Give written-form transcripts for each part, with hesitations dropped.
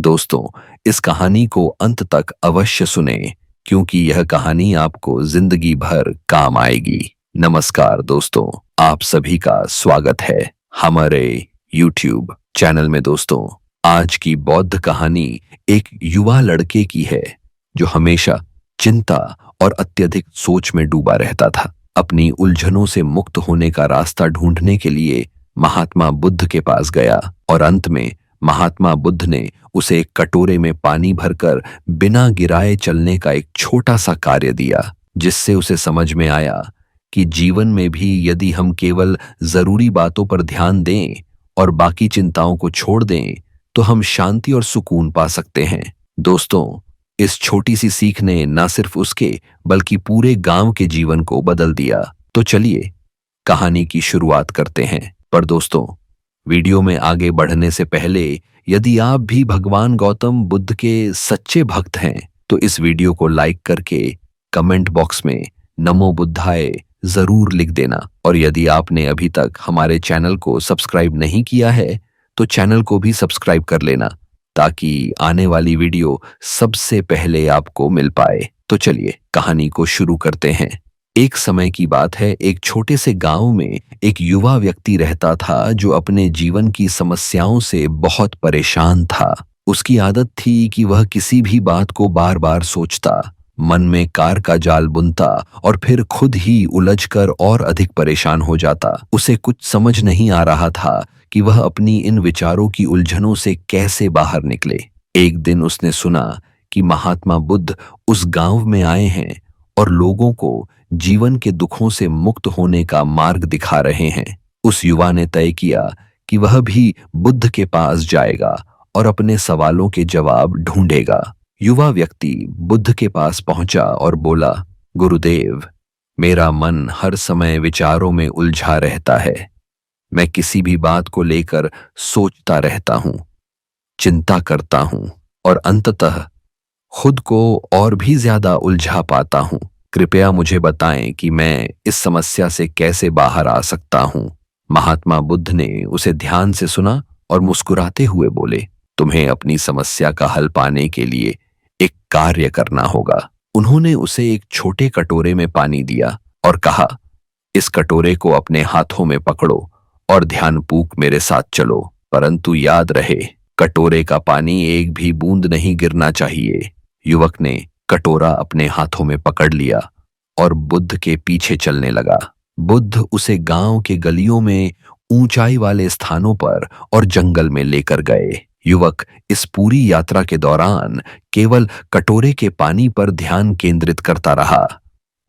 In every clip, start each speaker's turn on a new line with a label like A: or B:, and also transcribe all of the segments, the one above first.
A: दोस्तों, इस कहानी को अंत तक अवश्य सुने क्योंकि यह कहानी आपको जिंदगी भर काम आएगी। नमस्कार दोस्तों, आप सभी का स्वागत है हमारे YouTube चैनल में। दोस्तों, आज की बौद्ध कहानी एक युवा लड़के की है जो हमेशा चिंता और अत्यधिक सोच में डूबा रहता था। अपनी उलझनों से मुक्त होने का रास्ता ढूंढने के लिए महात्मा बुद्ध के पास गया और अंत में महात्मा बुद्ध ने उसे एक कटोरे में पानी भरकर बिना गिराए चलने का एक छोटा सा कार्य दिया, जिससे उसे समझ में आया कि जीवन में भी यदि हम केवल जरूरी बातों पर ध्यान दें और बाकी चिंताओं को छोड़ दें तो हम शांति और सुकून पा सकते हैं। दोस्तों, इस छोटी सी सीख ने न सिर्फ उसके बल्कि पूरे गांव के जीवन को बदल दिया। तो चलिए कहानी की शुरुआत करते हैं। पर दोस्तों, वीडियो में आगे बढ़ने से पहले यदि आप भी भगवान गौतम बुद्ध के सच्चे भक्त हैं तो इस वीडियो को लाइक करके कमेंट बॉक्स में नमो बुद्धाय जरूर लिख देना। और यदि आपने अभी तक हमारे चैनल को सब्सक्राइब नहीं किया है तो चैनल को भी सब्सक्राइब कर लेना ताकि आने वाली वीडियो सबसे पहले आपको मिल पाए। तो चलिए कहानी को शुरू करते हैं। एक समय की बात है, एक छोटे से गांव में एक युवा व्यक्ति रहता था जो अपने जीवन की समस्याओं से बहुत परेशान था। उसकी आदत थी कि वह किसी भी बात को बार बार सोचता, मन में कार का जाल बुनता और फिर खुद ही उलझकर और अधिक परेशान हो जाता। उसे कुछ समझ नहीं आ रहा था कि वह अपनी इन विचारों की उलझनों से कैसे बाहर निकले। एक दिन उसने सुना कि महात्मा बुद्ध उस गांव में आए हैं और लोगों को जीवन के दुखों से मुक्त होने का मार्ग दिखा रहे हैं। उस युवा ने तय किया कि वह भी बुद्ध के पास जाएगा और अपने सवालों के जवाब ढूंढेगा। युवा व्यक्ति बुद्ध के पास पहुंचा और बोला, गुरुदेव, मेरा मन हर समय विचारों में उलझा रहता है। मैं किसी भी बात को लेकर सोचता रहता हूं, चिंता करता हूं और अंततः खुद को और भी ज्यादा उलझा पाता हूं। कृपया मुझे बताएं कि मैं इस समस्या से कैसे बाहर आ सकता हूं। महात्मा बुद्ध ने उसे ध्यान से सुना और मुस्कुराते हुए बोले, तुम्हें अपनी समस्या का हल पाने के लिए एक कार्य करना होगा। उन्होंने उसे एक छोटे कटोरे में पानी दिया और कहा, इस कटोरे को अपने हाथों में पकड़ो और ध्यानपूर्वक मेरे साथ चलो, परंतु याद रहे कटोरे का पानी एक भी बूंद नहीं गिरना चाहिए। युवक ने कटोरा अपने हाथों में पकड़ लिया और बुद्ध के पीछे चलने लगा। बुद्ध उसे गांव के गलियों में, ऊंचाई वाले स्थानों पर और जंगल में लेकर गए। युवक इस पूरी यात्रा के दौरान केवल कटोरे के पानी पर ध्यान केंद्रित करता रहा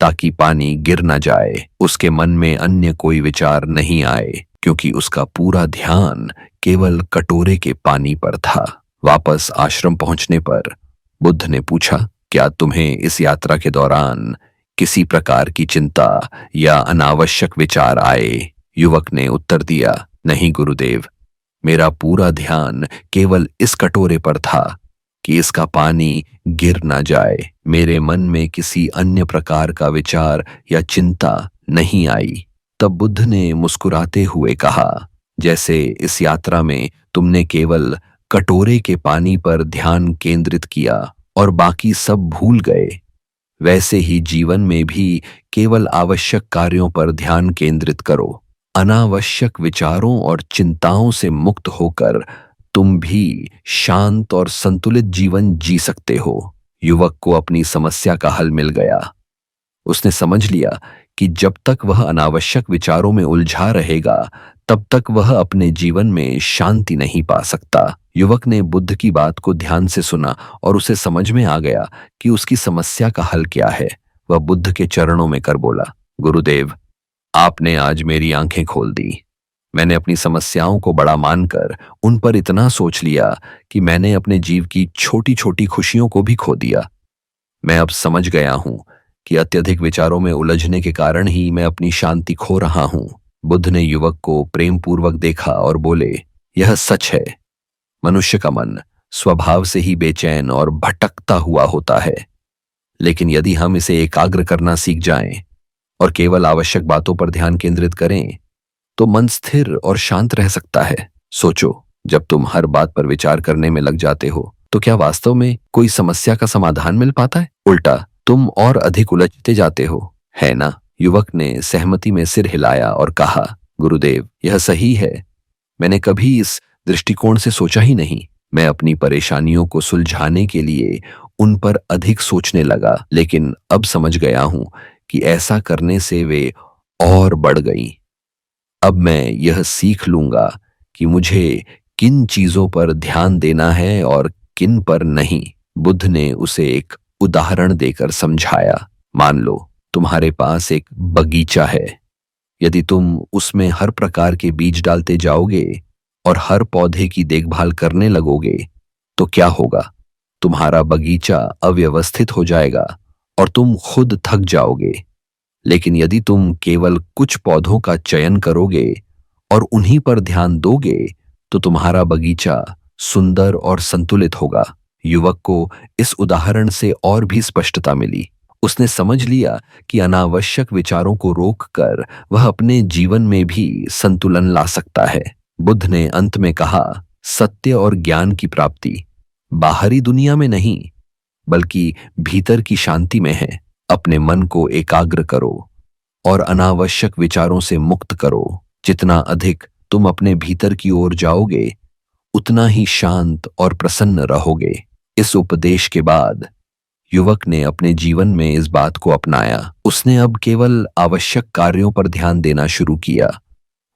A: ताकि पानी गिर न जाए। उसके मन में अन्य कोई विचार नहीं आए क्योंकि उसका पूरा ध्यान केवल कटोरे के पानी पर था। वापस आश्रम पहुंचने पर बुद्ध ने पूछा, क्या तुम्हें इस यात्रा के दौरान किसी प्रकार की चिंता या अनावश्यक विचार आए? युवक ने उत्तर दिया, नहीं गुरुदेव, मेरा पूरा ध्यान केवल इस कटोरे पर था कि इसका पानी गिर न जाए। मेरे मन में किसी अन्य प्रकार का विचार या चिंता नहीं आई। तब बुद्ध ने मुस्कुराते हुए कहा, जैसे इस यात्रा में तुमने केवल कटोरे के पानी पर ध्यान केंद्रित किया और बाकी सब भूल गए, वैसे ही जीवन में भी केवल आवश्यक कार्यों पर ध्यान केंद्रित करो। अनावश्यक विचारों और चिंताओं से मुक्त होकर तुम भी शांत और संतुलित जीवन जी सकते हो। युवक को अपनी समस्या का हल मिल गया। उसने समझ लिया कि जब तक वह अनावश्यक विचारों में उलझा रहेगा तब तक वह अपने जीवन में शांति नहीं पा सकता। युवक ने बुद्ध की बात को ध्यान से सुना और उसे समझ में आ गया कि उसकी समस्या का हल क्या है। वह बुद्ध के चरणों में कर बोला, गुरुदेव, आपने आज मेरी आंखें खोल दी। मैंने अपनी समस्याओं को बड़ा मानकर उन पर इतना सोच लिया कि मैंने अपने जीव की छोटी छोटी खुशियों को भी खो दिया। मैं अब समझ गया हूं कि अत्यधिक विचारों में उलझने के कारण ही मैं अपनी शांति खो रहा हूं। बुद्ध ने युवक को प्रेम पूर्वक देखा और बोले, यह सच है, मनुष्य का मन स्वभाव से ही बेचैन और भटकता हुआ होता है, लेकिन यदि हम इसे एकाग्र करना सीख जाएं और केवल आवश्यक बातों पर ध्यान केंद्रित करें तो मन स्थिर और शांत रह सकता है। सोचो, जब तुम हर बात पर विचार करने में लग जाते हो तो क्या वास्तव में कोई समस्या का समाधान मिल पाता है? उल्टा तुम और अधिक उलझते जाते हो, है ना? युवक ने सहमति में सिर हिलाया और कहा, गुरुदेव, यह सही है। मैंने कभी इस दृष्टिकोण से सोचा ही नहीं। मैं अपनी परेशानियों को सुलझाने के लिए उन पर अधिक सोचने लगा, लेकिन अब समझ गया हूं कि ऐसा करने से वे और बढ़ गई। अब मैं यह सीख लूंगा कि मुझे किन चीजों पर ध्यान देना है और किन पर नहीं। बुद्ध ने उसे एक उदाहरण देकर समझाया। मान लो तुम्हारे पास एक बगीचा है। यदि तुम उसमें हर प्रकार के बीज डालते जाओगे और हर पौधे की देखभाल करने लगोगे, तो क्या होगा? तुम्हारा बगीचा अव्यवस्थित हो जाएगा और तुम खुद थक जाओगे। लेकिन यदि तुम केवल कुछ पौधों का चयन करोगे और उन्हीं पर ध्यान दोगे, तो तुम्हारा बगीचा सुंदर और संतुलित होगा। युवक को इस उदाहरण से और भी स्पष्टता मिली। उसने समझ लिया कि अनावश्यक विचारों को रोककर वह अपने जीवन में भी संतुलन ला सकता है। बुद्ध ने अंत में कहा, सत्य और ज्ञान की प्राप्ति बाहरी दुनिया में नहीं, बल्कि भीतर की शांति में है। अपने मन को एकाग्र करो और अनावश्यक विचारों से मुक्त करो। जितना अधिक तुम अपने भीतर की ओर जाओगे, उतना ही शांत और प्रसन्न रहोगे। इस उपदेश के बाद युवक ने अपने जीवन में इस बात को अपनाया। उसने अब केवल आवश्यक कार्यों पर ध्यान देना शुरू किया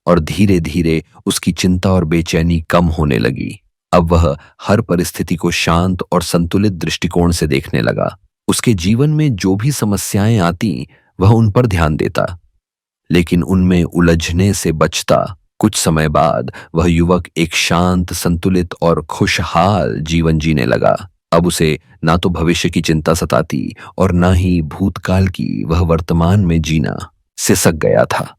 A: और धीरे धीरे उसकी चिंता और बेचैनी कम होने लगी। अब वह हर परिस्थिति को शांत और संतुलित दृष्टिकोण से देखने लगा। उसके जीवन में जो भी समस्याएं आती, वह उन पर ध्यान देता, लेकिन उनमें उलझने से बचता। कुछ समय बाद वह युवक एक शांत, संतुलित और खुशहाल जीवन जीने लगा। अब उसे ना तो भविष्य की चिंता सताती और ना ही भूतकाल की। वह वर्तमान में जीना सिसक गया था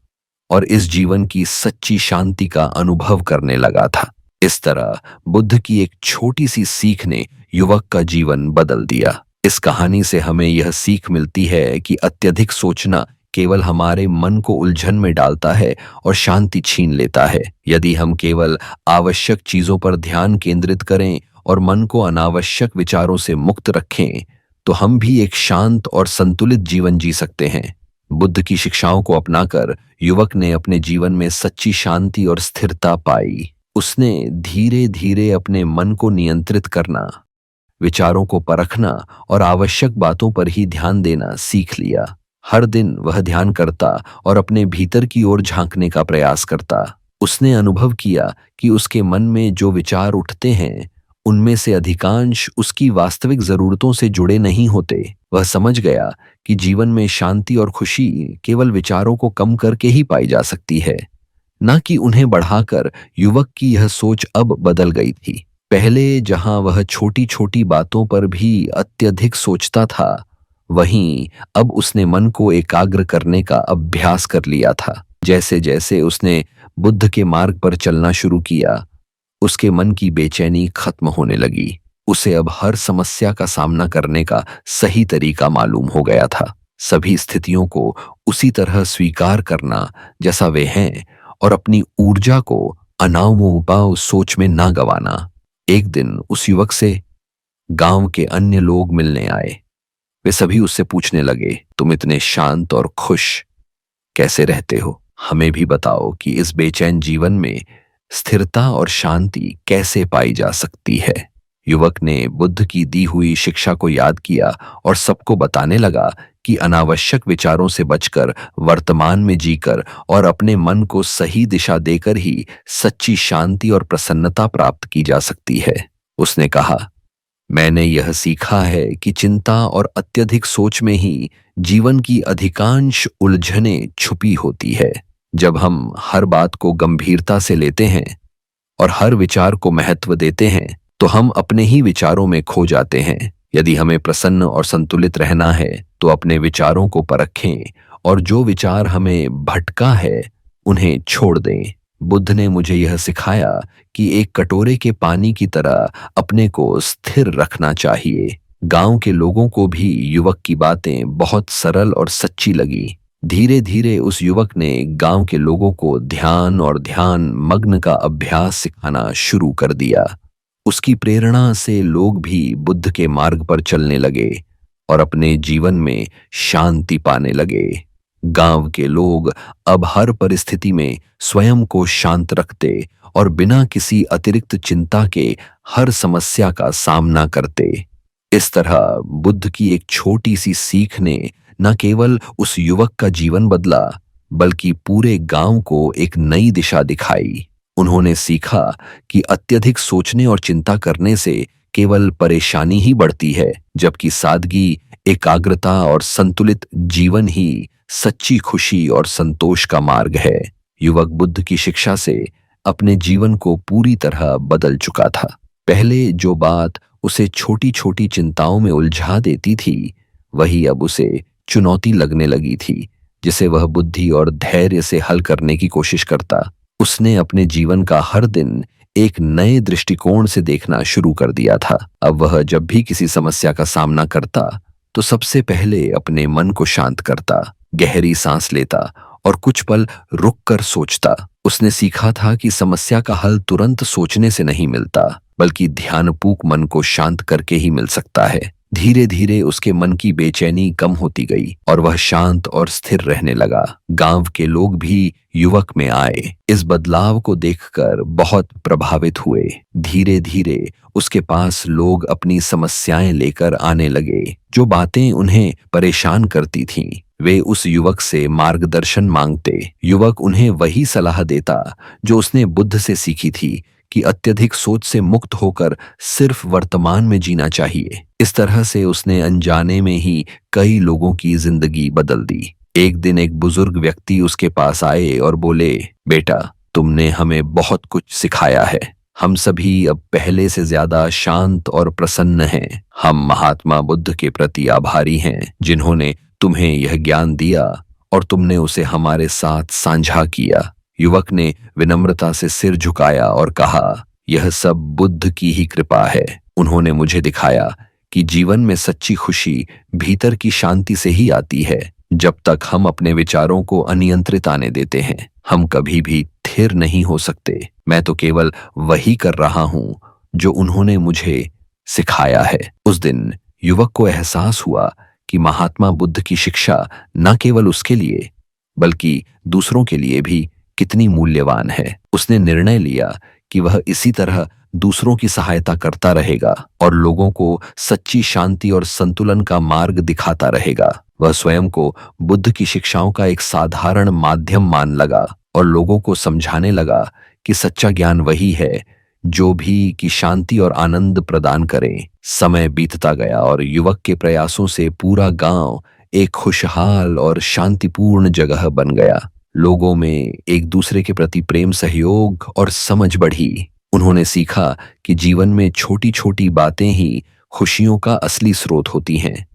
A: और इस जीवन की सच्ची शांति का अनुभव करने लगा था। इस तरह बुद्ध की एक छोटी सी सीख ने युवक का जीवन बदल दिया। इस कहानी से हमें यह सीख मिलती है कि अत्यधिक सोचना केवल हमारे मन को उलझन में डालता है और शांति छीन लेता है। यदि हम केवल आवश्यक चीजों पर ध्यान केंद्रित करें और मन को अनावश्यक विचारों से मुक्त रखें, तो हम भी एक शांत और संतुलित जीवन जी सकते हैं। बुद्ध की शिक्षाओं को अपनाकर युवक ने अपने जीवन में सच्ची शांति और स्थिरता पाई। उसने धीरे धीरे अपने मन को नियंत्रित करना, विचारों को परखना और आवश्यक बातों पर ही ध्यान देना सीख लिया। हर दिन वह ध्यान करता और अपने भीतर की ओर झांकने का प्रयास करता। उसने अनुभव किया कि उसके मन में जो विचार उठते हैं, उनमें से अधिकांश उसकी वास्तविक जरूरतों से जुड़े नहीं होते। वह समझ गया कि जीवन में शांति और खुशी केवल विचारों को कम करके ही पाई जा सकती है, न कि उन्हें बढ़ाकर। युवक की यह सोच अब बदल गई थी। पहले जहां वह छोटी छोटी बातों पर भी अत्यधिक सोचता था, वहीं अब उसने मन को एकाग्र करने का अभ्यास कर लिया था। जैसे जैसे उसने बुद्ध के मार्ग पर चलना शुरू किया, उसके मन की बेचैनी खत्म होने लगी। उसे अब हर समस्या का सामना करने का सही तरीका मालूम हो गया था। सभी स्थितियों को उसी तरह स्वीकार करना जैसा वे हैं और अपनी ऊर्जा को अनावमुभाव सोच में ना गंवाना। एक दिन उस युवक से गांव के अन्य लोग मिलने आए। वे सभी उससे पूछने लगे, तुम इतने शांत और खुश कैसे रहते हो? हमें भी बताओ कि इस बेचैन जीवन में स्थिरता और शांति कैसे पाई जा सकती है। युवक ने बुद्ध की दी हुई शिक्षा को याद किया और सबको बताने लगा कि अनावश्यक विचारों से बचकर, वर्तमान में जीकर और अपने मन को सही दिशा देकर ही सच्ची शांति और प्रसन्नता प्राप्त की जा सकती है। उसने कहा, मैंने यह सीखा है कि चिंता और अत्यधिक सोच में ही जीवन की अधिकांश उलझनें छुपी होती है। जब हम हर बात को गंभीरता से लेते हैं और हर विचार को महत्व देते हैं, तो हम अपने ही विचारों में खो जाते हैं। यदि हमें प्रसन्न और संतुलित रहना है, तो अपने विचारों को परखें और जो विचार हमें भटका है, उन्हें छोड़ दें। बुद्ध ने मुझे यह सिखाया कि एक कटोरे के पानी की तरह अपने को स्थिर रखना चाहिए। गांव के लोगों को भी युवक की बातें बहुत सरल और सच्ची लगी। धीरे धीरे उस युवक ने गांव के लोगों को ध्यान और ध्यान मग्न का अभ्यास सिखाना शुरू कर दिया। उसकी प्रेरणा से लोग भी बुद्ध के मार्ग पर चलने लगे और अपने जीवन में शांति पाने लगे। गांव के लोग अब हर परिस्थिति में स्वयं को शांत रखते और बिना किसी अतिरिक्त चिंता के हर समस्या का सामना करते। इस तरह बुद्ध की एक छोटी सी सीख ने न केवल उस युवक का जीवन बदला, बल्कि पूरे गांव को एक नई दिशा दिखाई। उन्होंने सीखा कि अत्यधिक सोचने और चिंता करने से केवल परेशानी ही बढ़ती है, जबकि सादगी, एकाग्रता और संतुलित जीवन ही सच्ची खुशी और संतोष का मार्ग है। युवक बुद्ध की शिक्षा से अपने जीवन को पूरी तरह बदल चुका था। पहले जो बात उसे छोटी छोटी चिंताओं में उलझा देती थी, वही अब उसे चुनौती लगने लगी थी, जिसे वह बुद्धि और धैर्य से हल करने की कोशिश करता। उसने अपने जीवन का हर दिन एक नए दृष्टिकोण से देखना शुरू कर दिया था। अब वह जब भी किसी समस्या का सामना करता, तो सबसे पहले अपने मन को शांत करता, गहरी सांस लेता और कुछ पल रुक कर सोचता। उसने सीखा था कि समस्या का हल तुरंत सोचने से नहीं मिलता, बल्कि ध्यानपूर्वक मन को शांत करके ही मिल सकता है। धीरे धीरे उसके मन की बेचैनी कम होती गई और वह शांत और स्थिर रहने लगा। गांव के लोग भी युवक में आए। इस बदलाव को देखकर बहुत प्रभावित हुए। धीरे धीरे उसके पास लोग अपनी समस्याएं लेकर आने लगे। जो बातें उन्हें परेशान करती थीं, वे उस युवक से मार्गदर्शन मांगते। युवक उन्हें वही सलाह देता जो उसने बुद्ध से सीखी थी, कि अत्यधिक सोच से मुक्त होकर सिर्फ वर्तमान में जीना चाहिए। इस तरह से उसने अनजाने में ही कई लोगों की जिंदगी बदल दी। एक दिन एक बुजुर्ग व्यक्ति उसके पास आए और बोले, बेटा, तुमने हमें बहुत कुछ सिखाया है। हम सभी अब पहले से ज्यादा शांत और प्रसन्न हैं। हम महात्मा बुद्ध के प्रति आभारी हैं, जिन्होंने तुम्हें यह ज्ञान दिया और तुमने उसे हमारे साथ साझा किया। युवक ने विनम्रता से सिर झुकाया और कहा, यह सब बुद्ध की ही कृपा है। उन्होंने मुझे दिखाया कि जीवन में सच्ची खुशी भीतर की शांति से ही आती है। जब तक हम अपने विचारों को अनियंत्रित आने देते हैं, हम कभी भी स्थिर नहीं हो सकते। मैं तो केवल वही कर रहा हूं जो उन्होंने मुझे सिखाया है। उस दिन युवक को एहसास हुआ कि महात्मा बुद्ध की शिक्षा न केवल उसके लिए, बल्कि दूसरों के लिए भी कितनी मूल्यवान है। उसने निर्णय लिया कि वह इसी तरह दूसरों की सहायता करता रहेगा और लोगों को सच्ची शांति और संतुलन का मार्ग दिखाता रहेगा। वह स्वयं को बुद्ध की शिक्षाओं का एक साधारण माध्यम मान लगा और लोगों को समझाने लगा कि सच्चा ज्ञान वही है जो भी की शांति और आनंद प्रदान करे। समय बीतता गया और युवक के प्रयासों से पूरा गांव एक खुशहाल और शांतिपूर्ण जगह बन गया। लोगों में एक दूसरे के प्रति प्रेम, सहयोग और समझ बढ़ी। उन्होंने सीखा कि जीवन में छोटी छोटी बातें ही खुशियों का असली स्रोत होती हैं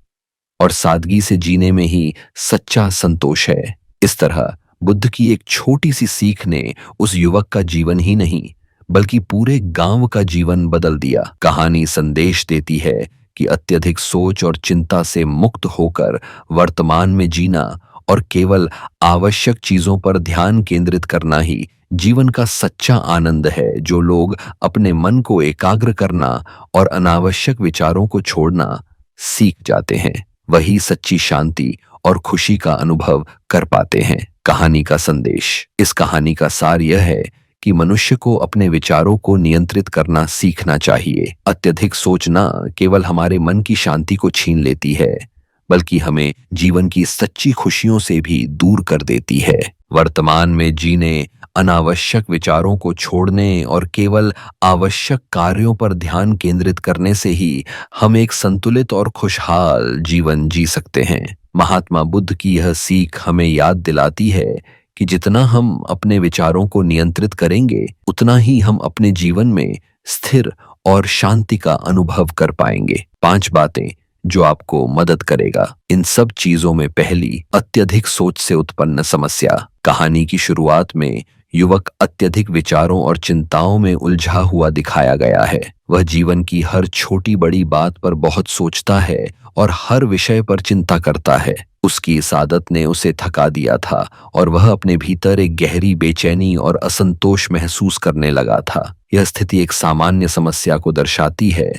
A: और सादगी से जीने में ही सच्चा संतोष है। इस तरह बुद्ध की एक छोटी सी सीख ने उस युवक का जीवन ही नहीं, बल्कि पूरे गांव का जीवन बदल दिया। कहानी संदेश देती है कि अत्यधिक सोच और चिंता से मुक्त होकर वर्तमान में जीना और केवल आवश्यक चीजों पर ध्यान केंद्रित करना ही जीवन का सच्चा आनंद है। जो लोग अपने मन को एकाग्र करना और अनावश्यक विचारों को छोड़ना सीख जाते हैं, वही सच्ची शांति और खुशी का अनुभव कर पाते हैं। कहानी का संदेश। इस कहानी का सार यह है कि मनुष्य को अपने विचारों को नियंत्रित करना सीखना चाहिए। अत्यधिक सोचना केवल हमारे मन की शांति को छीन लेती है, बल्कि हमें जीवन की सच्ची खुशियों से भी दूर कर देती है। वर्तमान में जीने, अनावश्यक विचारों को छोड़ने और केवल आवश्यक कार्यों पर ध्यान केंद्रित करने से ही हम एक संतुलित और खुशहाल जीवन जी सकते हैं। महात्मा बुद्ध की यह सीख हमें याद दिलाती है कि जितना हम अपने विचारों को नियंत्रित करेंगे, उतना ही हम अपने जीवन में स्थिर और शांति का अनुभव कर पाएंगे। 5 बातें जो आपको मदद करेगा। इन सब चीजों में पहली, अत्यधिक सोच से उत्पन्न समस्या। कहानी की शुरुआत में युवक अत्यधिक विचारों और चिंताओं में उलझा हुआ दिखाया गया है। वह जीवन की हर छोटी बड़ी बात पर बहुत सोचता है और हर विषय पर चिंता करता है। उसकी इस आदत ने उसे थका दिया था और वह अपने भीतर एक गहरी बेचैनी और असंतोष महसूस करने लगा था। यह स्थिति एक सामान्य समस्या को दर्शाती है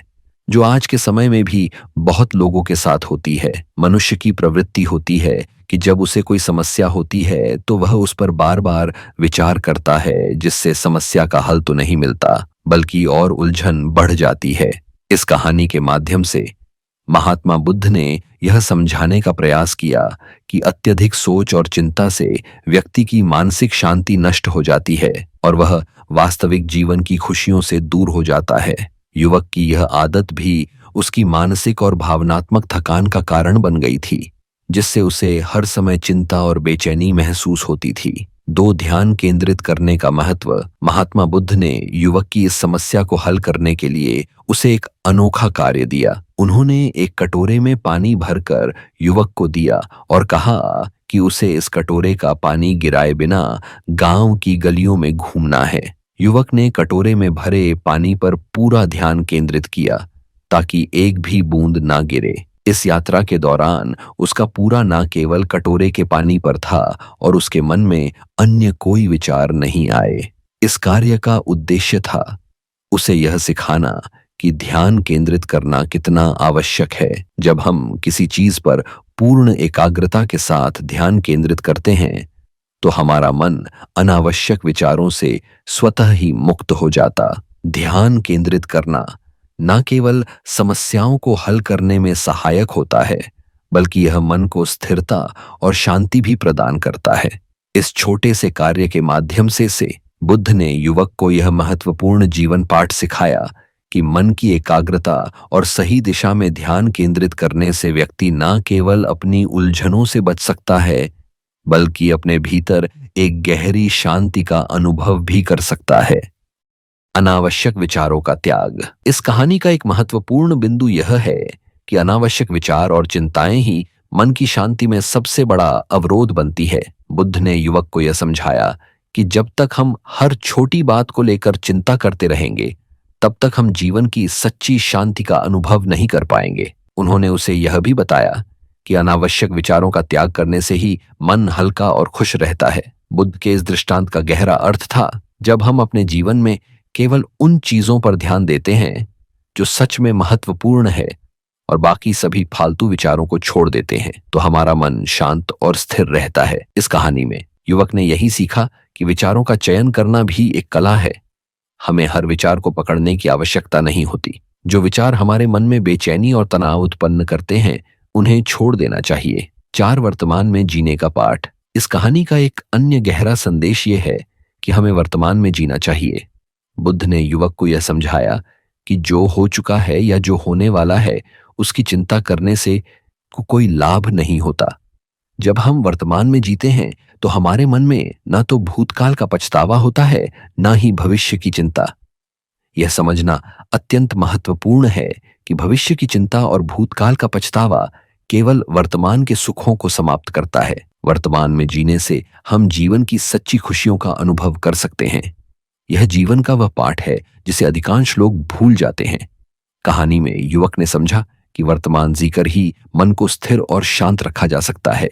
A: जो आज के समय में भी बहुत लोगों के साथ होती है। मनुष्य की प्रवृत्ति होती है कि जब उसे कोई समस्या होती है तो वह उस पर बार बार विचार करता है, जिससे समस्या का हल तो नहीं मिलता बल्कि और उलझन बढ़ जाती है। इस कहानी के माध्यम से महात्मा बुद्ध ने यह समझाने का प्रयास किया कि अत्यधिक सोच और चिंता से व्यक्ति की मानसिक शांति नष्ट हो जाती है और वह वास्तविक जीवन की खुशियों से दूर हो जाता है। युवक की यह आदत भी उसकी मानसिक और भावनात्मक थकान का कारण बन गई थी, जिससे उसे हर समय चिंता और बेचैनी महसूस होती थी। दो ध्यान केंद्रित करने का महत्व। महात्मा बुद्ध ने युवक की इस समस्या को हल करने के लिए उसे एक अनोखा कार्य दिया। उन्होंने एक कटोरे में पानी भरकर युवक को दिया और कहा कि उसे इस कटोरे का पानी गिराए बिना गांव की गलियों में घूमना है। युवक ने कटोरे में भरे पानी पर पूरा ध्यान केंद्रित किया ताकि एक भी बूंद ना गिरे। इस यात्रा के दौरान उसका पूरा ना केवल कटोरे के पानी पर था और उसके मन में अन्य कोई विचार नहीं आए। इस कार्य का उद्देश्य था उसे यह सिखाना कि ध्यान केंद्रित करना कितना आवश्यक है। जब हम किसी चीज पर पूर्ण एकाग्रता के साथ ध्यान केंद्रित करते हैं तो हमारा मन अनावश्यक विचारों से स्वतः ही मुक्त हो जाता। ध्यान केंद्रित करना न केवल समस्याओं को हल करने में सहायक होता है बल्कि यह मन को स्थिरता और शांति भी प्रदान करता है। इस छोटे से कार्य के माध्यम से बुद्ध ने युवक को यह महत्वपूर्ण जीवन पाठ सिखाया कि मन की एकाग्रता और सही दिशा में ध्यान केंद्रित करने से व्यक्ति न केवल अपनी उलझनों से बच सकता है बल्कि अपने भीतर एक गहरी शांति का अनुभव भी कर सकता है। अनावश्यक विचारों का त्याग। इस कहानी का एक महत्वपूर्ण बिंदु यह है कि अनावश्यक विचार और चिंताएं ही मन की शांति में सबसे बड़ा अवरोध बनती है। बुद्ध ने युवक को यह समझाया कि जब तक हम हर छोटी बात को लेकर चिंता करते रहेंगे तब तक हम जीवन की सच्ची शांति का अनुभव नहीं कर पाएंगे। उन्होंने उसे यह भी बताया कि अनावश्यक विचारों का त्याग करने से ही मन हल्का और खुश रहता है। बुद्ध के इस दृष्टांत का गहरा अर्थ था, जब हम अपने जीवन में केवल उन चीजों पर ध्यान देते हैं जो सच में महत्वपूर्ण है और बाकी सभी फालतू विचारों को छोड़ देते हैं तो हमारा मन शांत और स्थिर रहता है। इस कहानी में युवक ने यही सीखा कि विचारों का चयन करना भी एक कला है। हमें हर विचार को पकड़ने की आवश्यकता नहीं होती। जो विचार हमारे मन में बेचैनी और तनाव उत्पन्न करते हैं उन्हें छोड़ देना चाहिए। 4 वर्तमान में जीने का पाठ। इस कहानी का एक अन्य गहरा संदेश ये है कि हमें वर्तमान में जीना चाहिए। बुद्ध ने युवक को यह समझाया कि जो हो चुका है या जो होने वाला है उसकी चिंता करने से कोई लाभ नहीं होता। जब हम वर्तमान में जीते हैं तो हमारे मन में ना तो भूतकाल का पछतावा होता है ना ही भविष्य की चिंता। यह समझना अत्यंत महत्वपूर्ण है कि भविष्य की चिंता और भूतकाल का पछतावा केवल वर्तमान के सुखों को समाप्त करता है। वर्तमान में जीने से हम जीवन की सच्ची खुशियों का अनुभव कर सकते हैं। यह जीवन का वह पाठ है जिसे अधिकांश लोग भूल जाते हैं। कहानी में युवक ने समझा कि वर्तमान जीकर ही मन को स्थिर और शांत रखा जा सकता है।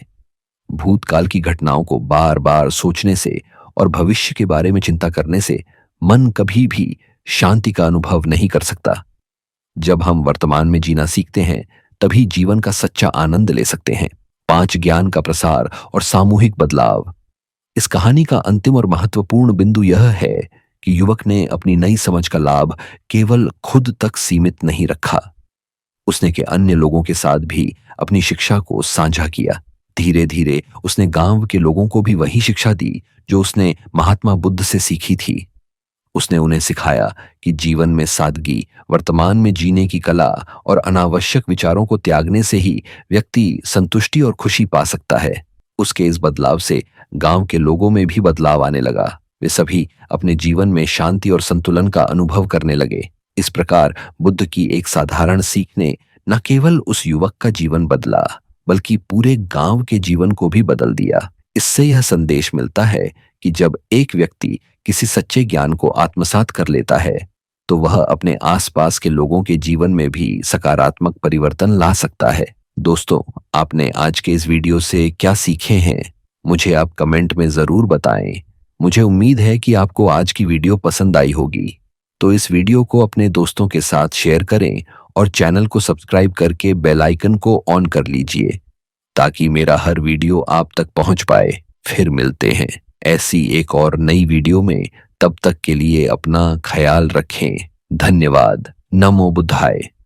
A: भूतकाल की घटनाओं को बार बार सोचने से और भविष्य के बारे में चिंता करने से मन कभी भी शांति का अनुभव नहीं कर सकता। जब हम वर्तमान में जीना सीखते हैं तभी जीवन का सच्चा आनंद ले सकते हैं। 5 ज्ञान का प्रसार और सामूहिक बदलाव। इस कहानी का अंतिम और महत्वपूर्ण बिंदु यह है कि युवक ने अपनी नई समझ का लाभ केवल खुद तक सीमित नहीं रखा, उसने के अन्य लोगों के साथ भी अपनी शिक्षा को साझा किया। धीरे धीरे उसने गांव के लोगों को भी वही शिक्षा दी जो उसने महात्मा बुद्ध से सीखी थी। उसने उन्हें सिखाया कि जीवन में सादगी, वर्तमान में जीने की कला और अनावश्यक विचारों को त्यागने से ही व्यक्ति संतुष्टि और खुशी पा सकता है। उसके इस बदलाव से गांव के लोगों में भी बदलाव आने लगा। वे सभी अपने जीवन में शांति और संतुलन का अनुभव करने लगे। इस प्रकार बुद्ध की एक साधारण सीख ने न केवल उस युवक का जीवन बदला बल्कि पूरे गांव के जीवन को भी बदल दिया। इससे यह संदेश मिलता है कि जब एक व्यक्ति किसी सच्चे ज्ञान को आत्मसात कर लेता है तो वह अपने आसपास के लोगों के जीवन में भी सकारात्मक परिवर्तन ला सकता है। दोस्तों, आपने आज के इस वीडियो से क्या सीखे हैं? मुझे आप कमेंट में ज़रूर बताएं। मुझे उम्मीद है कि आपको आज की वीडियो पसंद आई होगी। तो इस वीडियो को अपने दोस्तों के साथ शेयर करें और चैनल को सब्सक्राइब करके बेल आइकन को ऑन कर लीजिए ताकि मेरा हर वीडियो आप तक पहुंच पाए। फिर मिलते हैं ऐसी एक और नई वीडियो में। तब तक के लिए अपना ख्याल रखें। धन्यवाद। नमो बुद्धाय।